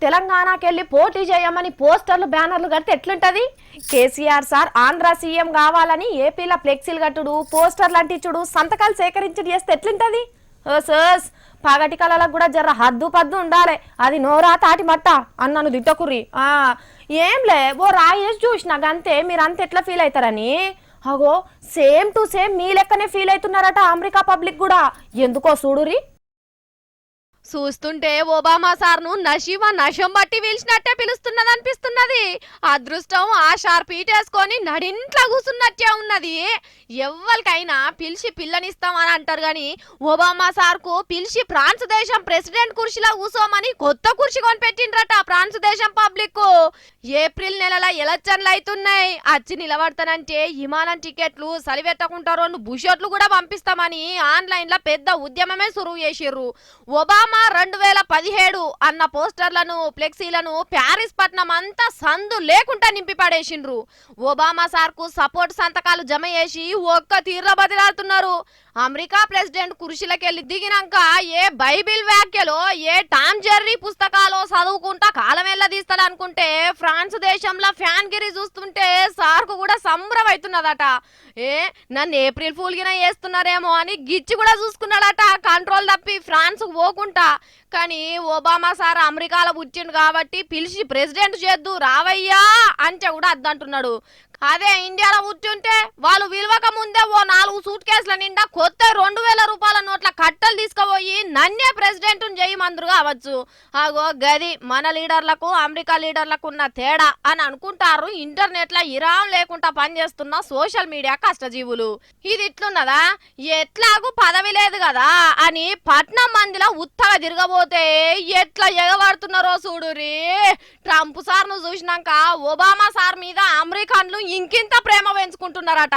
తెలంగాణకెళ్ళి పోటీ చేయమని పోస్టర్లు బ్యానర్లు కడితే ఎట్లుంటది? కేసీఆర్ సార్ ఆంధ్ర సీఎం కావాలని ఏపీలో ఫ్లెక్సీలు కట్టుడు, పోస్టర్లు అంటించుడు, సంతకాలు సేకరించుడు చేస్తే ఎట్లుంటది? సోస్ పగటి కళలకు కూడా జర హద్దు పద్దు ఉండాలి. అది నోరా తాటి మట్ట అన్నను దిట్టకుర్రి. ఏంలే ఓ రాయేసి చూసిన గంతే. మీరంత ఎట్లా ఫీల్ అవుతారని. అగో సేమ్ టు సేమ్ మీ లెక్కనే ఫీల్ అవుతున్నారట అమెరికా పబ్లిక్ కూడా. ఎందుకో చూడురి. చూస్తుంటే ఒబామా సార్ను నషీమా నషం బట్టి పిలిచినట్టే పిలుస్తున్నది అనిపిస్తున్నది. అదృష్టం ఆ షార్ప్ వేసుకొని నడింట్లా కూర్చున్నట్టే ఉన్నది. ఎవ్వరికైనా పిలిచి పిల్లనిస్తామని అంటారు గాని ఒబామా సార్కు పిలిచి ఫ్రాన్స్ దేశం ప్రెసిడెంట్ కుర్చీలో కూసోమని కొత్త కుర్చీ కొని పెట్టిండ్రట ఫ్రాన్స్ దేశం పబ్లిక్. ఏప్రిల్ నెలల ఎలక్షన్లు అవుతున్నాయి. అచ్చి నిలబడతానంటే విమానం టికెట్లు సలివెట్టకుండా 2 బుషోట్లు కూడా పంపిస్తామని ఆన్లైన్ లో పెద్ద ఉద్యమమే సురువు చేసిర్రు. ఒబామా 2017 అన్న పోస్టర్లను ఫ్లెక్సీలను ప్యారిస్ పట్నం అంతా సందు లేకుండా నింపి పడేసిండ్రు. ఒబామా సార్కు సపోర్ట్ సంతకాలు జమ చేసి ఒక్క తీర్ల బదిలాడుతున్నారు. అమెరికా ప్రెసిడెంట్ కుర్చీలకెళ్ళి దిగినాక ఏ బైబిల్ వ్యాఖ్యలో ఏ టామ్ జెర్రీ పుస్తకాలో చదువుకుంటా కాలం ఎల్లదీస్తాడు అనుకుంటే ఫ్రాన్స్ దేశంలో ఫ్యాన్ గిరి చూస్తుంటే సార్కు కూడా సంబరం అవుతున్నదట. నన్ను ఏప్రిల్ ఫూల్ గిన చేస్తున్నారేమో అని గిచ్చి కూడా చూసుకున్నాడట కంట్రోల్ తప్పి ఫ్రాన్స్ పోకుండా. కానీ ఒబామా సార్ అమెరికాలో పుట్టిండు కాబట్టి పిలిచి ప్రెసిడెంట్ చేద్దు రావయ్యా అంటే కూడా అద్దంటున్నాడు. అదే ఇండియాలో పుట్టుంటే వాళ్ళు విలువక ముందే ఓ 4 సూట్ కేసుల నిండా కొత్త 2000 రూపాయల నోట్ల కట్టలు తీసుకుపోయి నన్నే ప్రెసిడెంట్ చేయమందురు కావచ్చు. అగో గది మన లీడర్లకు అమెరికా లీడర్లకు ఉన్న తేడా అని అనుకుంటారు ఇంటర్నెట్ లో ఇరాం లేకుండా పనిచేస్తున్న సోషల్ మీడియా కష్టజీవులు. ఇది ఇట్లున్నదా? ఎట్లాగూ పదవి లేదు కదా అని పట్నం మందిలో ఉత్తగా తిరగబోతే ఎట్లా ఎగబడుతున్నారో చూడురి. ట్రంప్ సార్ ను చూసినాక ఒబామా సార్ మీద అమెరికన్లు ఇంకింత ప్రేమ పెంచుకుంటున్నారట.